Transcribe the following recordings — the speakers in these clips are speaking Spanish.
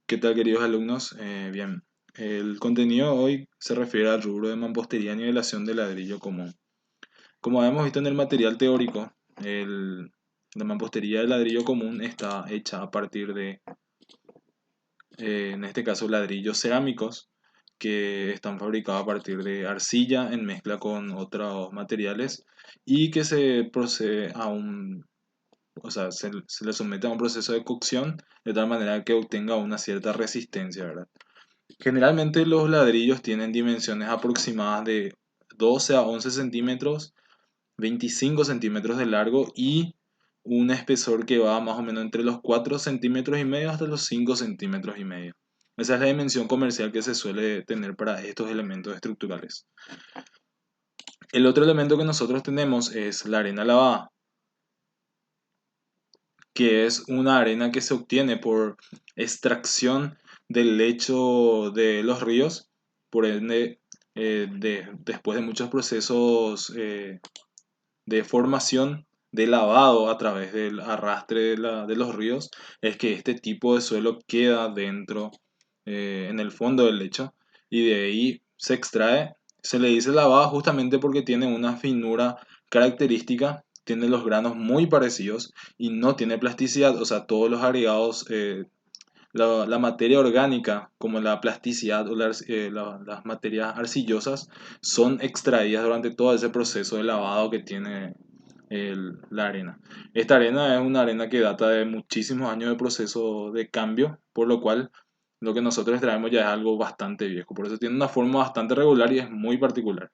¿Qué tal, queridos alumnos? Bien, el contenido hoy se refiere al rubro de mampostería y nivelación de ladrillo común. Como hemos visto en el material teórico, la mampostería de ladrillo común está hecha a partir de, en este caso, ladrillos cerámicos que están fabricados a partir de arcilla en mezcla con otros materiales y que se procede a o sea, se le somete a un proceso de cocción de tal manera que obtenga una cierta resistencia, ¿verdad? Generalmente los ladrillos tienen dimensiones aproximadas de 12 a 11 centímetros, 25 centímetros de largo y un espesor que va más o menos entre los 4 centímetros y medio hasta los 5 centímetros y medio. Esa es la dimensión comercial que se suele tener para estos elementos estructurales. El otro elemento que nosotros tenemos es la arena lavada, que es una arena que se obtiene por extracción del lecho de los ríos, por ende, después de muchos procesos de formación, de lavado a través del arrastre de los ríos, es que este tipo de suelo queda dentro, en el fondo del lecho, y de ahí se extrae. Se le dice lavado justamente porque tiene una finura característica, tiene los granos muy parecidos y no tiene plasticidad, o sea, todos los agregados, la materia orgánica, como la plasticidad o las materias arcillosas, son extraídas durante todo ese proceso de lavado que tiene la arena. Esta arena es una arena que data de muchísimos años de proceso de cambio, por lo cual lo que nosotros extraemos ya es algo bastante viejo. Por eso tiene una forma bastante regular y es muy particular.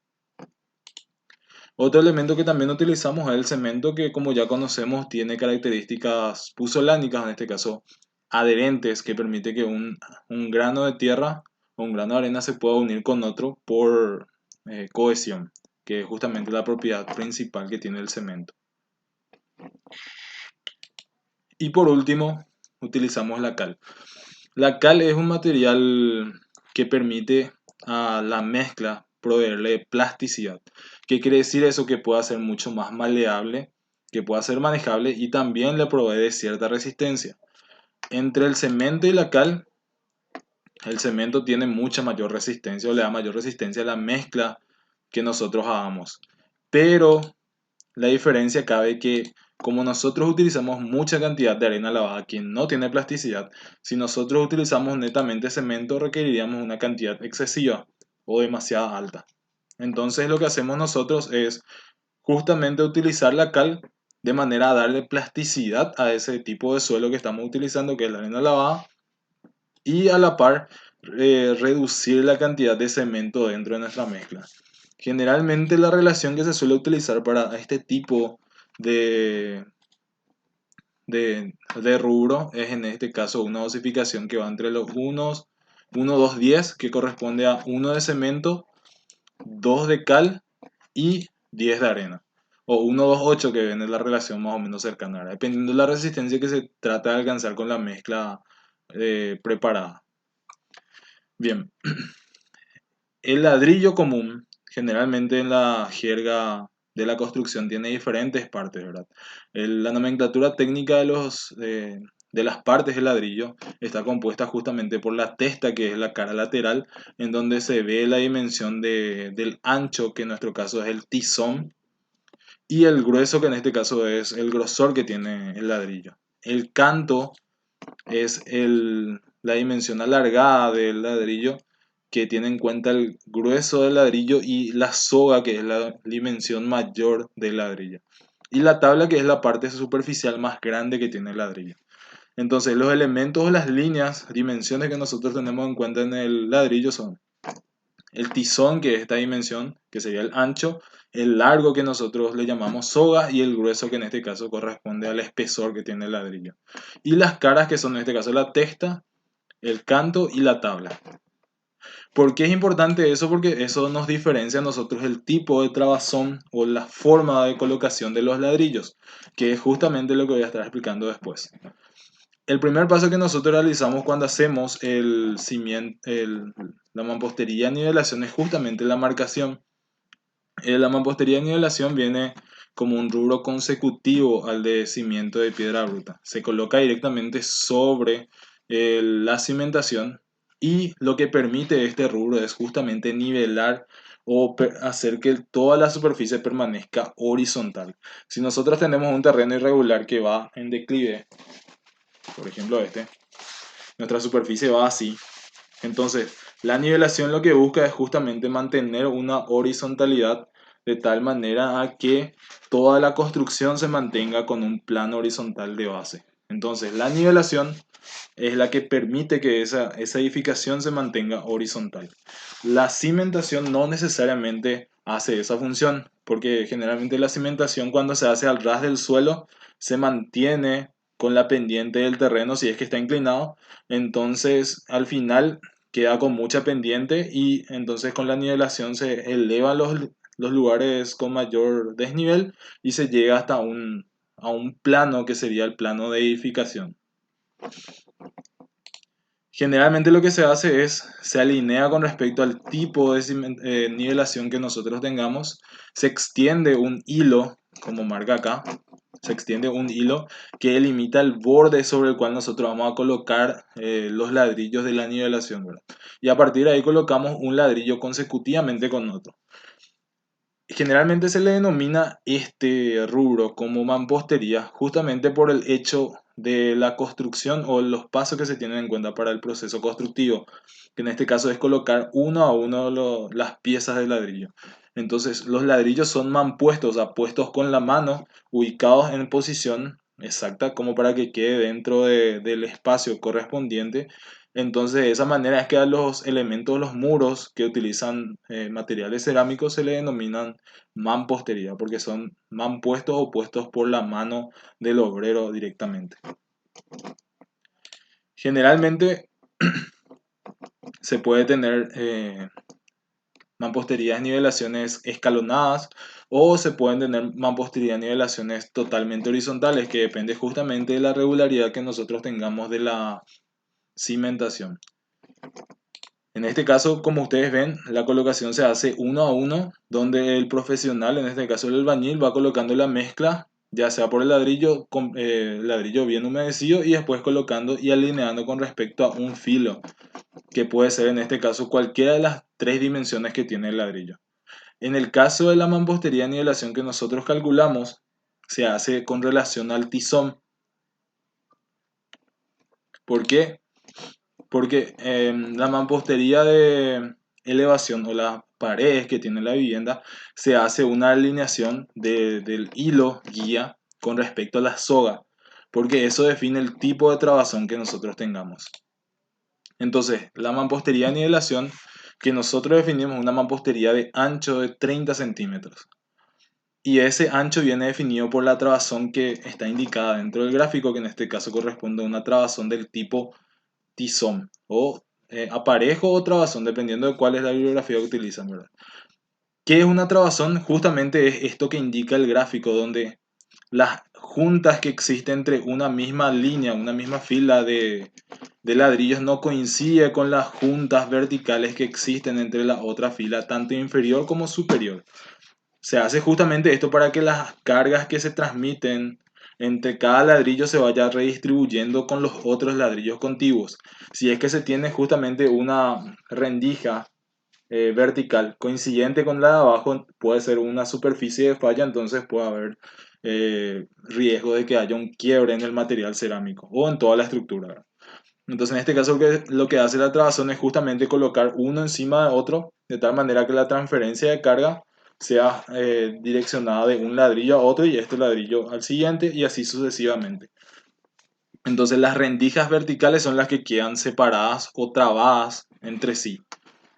Otro elemento que también utilizamos es el cemento, que como ya conocemos tiene características puzolánicas, en este caso adherentes, que permite que un grano de tierra o un grano de arena se pueda unir con otro por cohesión, que es justamente la propiedad principal que tiene el cemento. Y por último, utilizamos la cal. La cal es un material que permite a la mezcla proveerle plasticidad. ¿Qué quiere decir eso? Que pueda ser mucho más maleable, que pueda ser manejable y también le provee de cierta resistencia. Entre el cemento y la cal, el cemento tiene mucha mayor resistencia o le da mayor resistencia a la mezcla que nosotros hagamos. Pero la diferencia cabe que como nosotros utilizamos mucha cantidad de arena lavada que no tiene plasticidad, si nosotros utilizamos netamente cemento requeriríamos una cantidad excesiva o demasiado alta. Entonces lo que hacemos nosotros es justamente utilizar la cal de manera a darle plasticidad a ese tipo de suelo que estamos utilizando, que es la arena lavada, y a la par reducir la cantidad de cemento dentro de nuestra mezcla. Generalmente la relación que se suele utilizar para este tipo de, de rubro es en este caso una dosificación que va entre los 1, 2, 10, que corresponde a 1 de cemento, 2 de cal y 10 de arena. O 1, 2, 8, que viene la relación más o menos cercana, ¿verdad? Dependiendo de la resistencia que se trata de alcanzar con la mezcla preparada. Bien, el ladrillo común, generalmente en la jerga de la construcción, tiene diferentes partes, ¿verdad? La nomenclatura técnica de las partes del ladrillo está compuesta justamente por la testa, que es la cara lateral, en donde se ve la dimensión del ancho, que en nuestro caso es el tizón, y el grueso, que en este caso es el grosor que tiene el ladrillo. El canto es la dimensión alargada del ladrillo, que tiene en cuenta el grueso del ladrillo, y la soga, que es la dimensión mayor del ladrillo. Y la tabla, que es la parte superficial más grande que tiene el ladrillo. Entonces, los elementos o las líneas, dimensiones que nosotros tenemos en cuenta en el ladrillo son el tizón, que es esta dimensión, que sería el ancho, el largo, que nosotros le llamamos soga, y el grueso, que en este caso corresponde al espesor que tiene el ladrillo. Y las caras, que son en este caso la testa, el canto y la tabla. ¿Por qué es importante eso? Porque eso nos diferencia a nosotros el tipo de trabazón o la forma de colocación de los ladrillos, que es justamente lo que voy a estar explicando después. El primer paso que nosotros realizamos cuando hacemos el cimiento, la mampostería de nivelación, es justamente la marcación. La mampostería de nivelación viene como un rubro consecutivo al de cimiento de piedra bruta. Se coloca directamente sobre la cimentación, y lo que permite este rubro es justamente nivelar o hacer que toda la superficie permanezca horizontal. Si nosotros tenemos un terreno irregular que va en declive, por ejemplo nuestra superficie va así. Entonces, la nivelación lo que busca es justamente mantener una horizontalidad de tal manera a que toda la construcción se mantenga con un plano horizontal de base. Entonces, la nivelación es la que permite que esa edificación se mantenga horizontal. La cimentación no necesariamente hace esa función, porque generalmente la cimentación cuando se hace al ras del suelo se mantiene con la pendiente del terreno si es que está inclinado, entonces al final queda con mucha pendiente y entonces con la nivelación se elevan los lugares con mayor desnivel y se llega hasta a un plano que sería el plano de edificación. Generalmente lo que se hace es, se alinea con respecto al tipo de nivelación que nosotros tengamos, se extiende un hilo, como marca acá, se extiende un hilo que delimita el borde sobre el cual nosotros vamos a colocar los ladrillos de la nivelación, ¿verdad? Y a partir de ahí colocamos un ladrillo consecutivamente con otro. Generalmente se le denomina este rubro como mampostería justamente por el hecho de la construcción o los pasos que se tienen en cuenta para el proceso constructivo, que en este caso es colocar uno a uno las piezas de ladrillo. Entonces los ladrillos son mampuestos, o sea, puestos con la mano, ubicados en posición exacta como para que quede dentro del espacio correspondiente. Entonces, de esa manera es que a los elementos, los muros que utilizan materiales cerámicos se le denominan mampostería, porque son mampuestos o puestos por la mano del obrero directamente. Generalmente se puede tener mamposterías de nivelaciones escalonadas o se pueden tener mamposterías de nivelaciones totalmente horizontales, que depende justamente de la regularidad que nosotros tengamos de la cimentación. En este caso, como ustedes ven, la colocación se hace uno a uno, donde el profesional, en este caso el albañil, va colocando la mezcla, ya sea por el ladrillo, ladrillo bien humedecido, y después colocando y alineando con respecto a un filo, que puede ser en este caso cualquiera de las tres dimensiones que tiene el ladrillo. En el caso de la mampostería de nivelación que nosotros calculamos, se hace con relación al tizón. ¿Por qué? Porque la mampostería de elevación o las paredes que tiene la vivienda se hace una alineación del hilo guía con respecto a la soga, porque eso define el tipo de trabazón que nosotros tengamos. Entonces, la mampostería de nivelación que nosotros definimos una mampostería de ancho de 30 centímetros. Y ese ancho viene definido por la trabazón que está indicada dentro del gráfico, que en este caso corresponde a una trabazón del tipo tizón o aparejo o trabazón, dependiendo de cuál es la bibliografía que utilizan, ¿verdad? ¿Qué es una trabazón? Justamente es esto que indica el gráfico, donde las juntas que existen entre una misma línea, una misma fila de ladrillos no coincide con las juntas verticales que existen entre la otra fila, tanto inferior como superior. Se hace justamente esto para que las cargas que se transmiten entre cada ladrillo se vaya redistribuyendo con los otros ladrillos contiguos. Si es que se tiene justamente una rendija vertical coincidente con la de abajo, puede ser una superficie de falla, entonces puede haber riesgo de que haya un quiebre en el material cerámico o en toda la estructura, ¿verdad? Entonces, en este caso, lo que hace la trabazón es justamente colocar uno encima de otro, de tal manera que la transferencia de carga sea direccionada de un ladrillo a otro y este ladrillo al siguiente y así sucesivamente. Entonces, las rendijas verticales son las que quedan separadas o trabadas entre sí.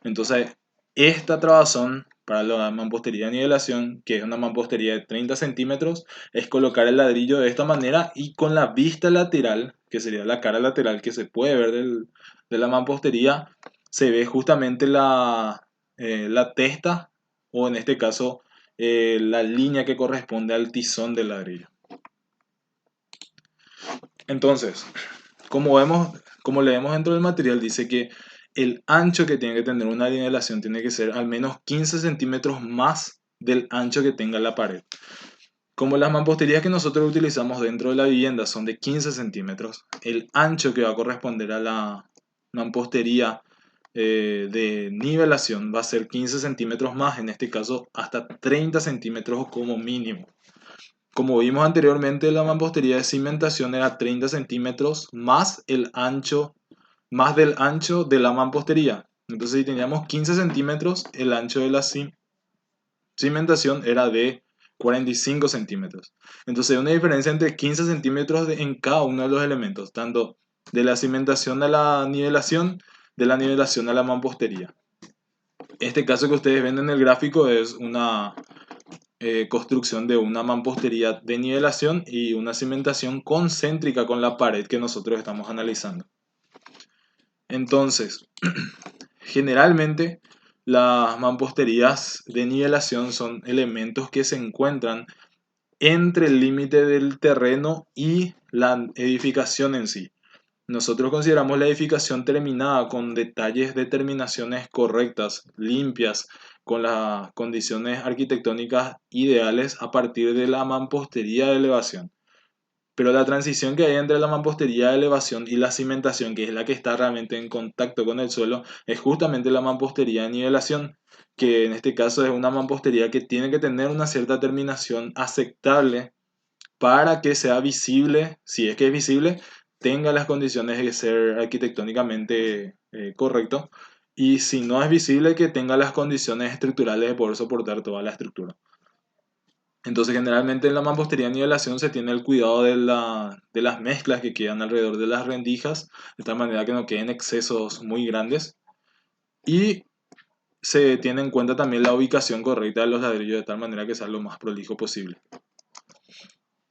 Entonces, esta trabazón para la mampostería de nivelación, que es una mampostería de 30 centímetros, es colocar el ladrillo de esta manera y con la vista lateral, que sería la cara lateral que se puede ver de la mampostería, se ve justamente la testa o en este caso la línea que corresponde al tizón del ladrillo. Entonces, como vemos, como leemos dentro del material, dice que el ancho que tiene que tener una nivelación tiene que ser al menos 15 centímetros más del ancho que tenga la pared. Como las mamposterías que nosotros utilizamos dentro de la vivienda son de 15 centímetros, el ancho que va a corresponder a la mampostería de nivelación va a ser 15 centímetros más, en este caso hasta 30 centímetros como mínimo. Como vimos anteriormente, la mampostería de cimentación era 30 centímetros más el ancho, más del ancho de la mampostería. Entonces, si teníamos 15 centímetros, el ancho de la cimentación era de 45 centímetros. Entonces hay una diferencia entre 15 centímetros en cada uno de los elementos, tanto de la cimentación a la nivelación, de la nivelación a la mampostería. Este caso que ustedes ven en el gráfico es una construcción de una mampostería de nivelación y una cimentación concéntrica con la pared que nosotros estamos analizando. Entonces, generalmente las mamposterías de nivelación son elementos que se encuentran entre el límite del terreno y la edificación en sí. Nosotros consideramos la edificación terminada con detalles de terminaciones correctas, limpias, con las condiciones arquitectónicas ideales a partir de la mampostería de elevación. Pero la transición que hay entre la mampostería de elevación y la cimentación, que es la que está realmente en contacto con el suelo, es justamente la mampostería de nivelación, que en este caso es una mampostería que tiene que tener una cierta terminación aceptable para que sea visible, si es que es visible, tenga las condiciones de ser arquitectónicamente correcto, y si no es visible, que tenga las condiciones estructurales de poder soportar toda la estructura. Entonces, generalmente en la mampostería de nivelación se tiene el cuidado de las mezclas que quedan alrededor de las rendijas, de tal manera que no queden excesos muy grandes, y se tiene en cuenta también la ubicación correcta de los ladrillos, de tal manera que sea lo más prolijo posible.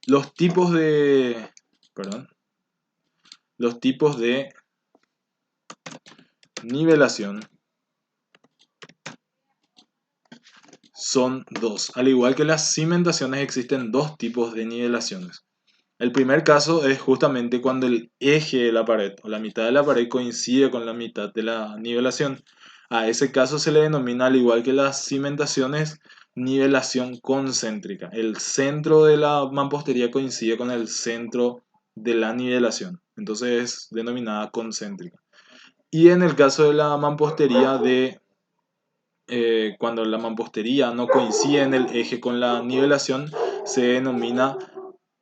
Los tipos de... Perdón. Los tipos de nivelación son dos. Al igual que las cimentaciones, existen dos tipos de nivelaciones. El primer caso es justamente cuando el eje de la pared o la mitad de la pared coincide con la mitad de la nivelación. A ese caso se le denomina, al igual que las cimentaciones, nivelación concéntrica. El centro de la mampostería coincide con el centro de la nivelación. Entonces es denominada concéntrica. Y en el caso de la mampostería cuando la mampostería no coincide en el eje con la nivelación, se denomina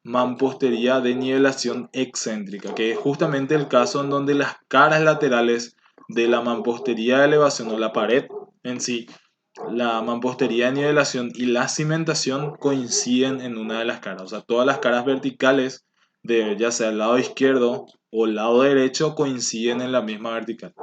mampostería de nivelación excéntrica, que es justamente el caso en donde las caras laterales de la mampostería de elevación o la pared en sí, la mampostería de nivelación y la cimentación coinciden en una de las caras. O sea, todas las caras verticales de ya sea el lado izquierdo o el lado derecho coinciden en la misma vertical.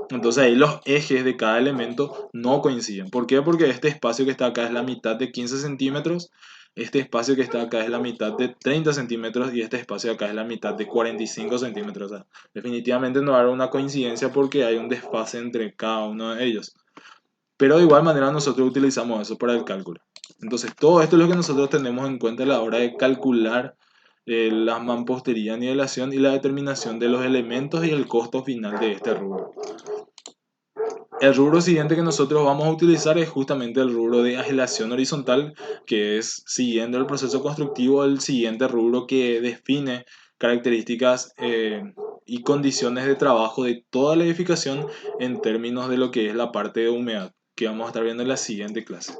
Entonces ahí los ejes de cada elemento no coinciden. ¿Por qué? Porque este espacio que está acá es la mitad de 15 centímetros, este espacio que está acá es la mitad de 30 centímetros y este espacio de acá es la mitad de 45 centímetros. O sea, definitivamente no va a haber una coincidencia porque hay un desfase entre cada uno de ellos. Pero de igual manera nosotros utilizamos eso para el cálculo. Entonces todo esto es lo que nosotros tenemos en cuenta a la hora de calcular la mampostería, nivelación y la determinación de los elementos y el costo final de este rubro. El rubro siguiente que nosotros vamos a utilizar es justamente el rubro de agelación horizontal, que es, siguiendo el proceso constructivo, el siguiente rubro que define características y condiciones de trabajo de toda la edificación en términos de lo que es la parte de humedad, que vamos a estar viendo en la siguiente clase.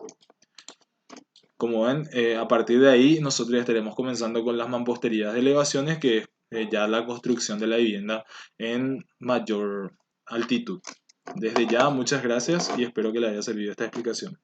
Como ven, a partir de ahí nosotros ya estaremos comenzando con las mamposterías de elevaciones, que es ya la construcción de la vivienda en mayor altitud. Desde ya, muchas gracias y espero que le haya servido esta explicación.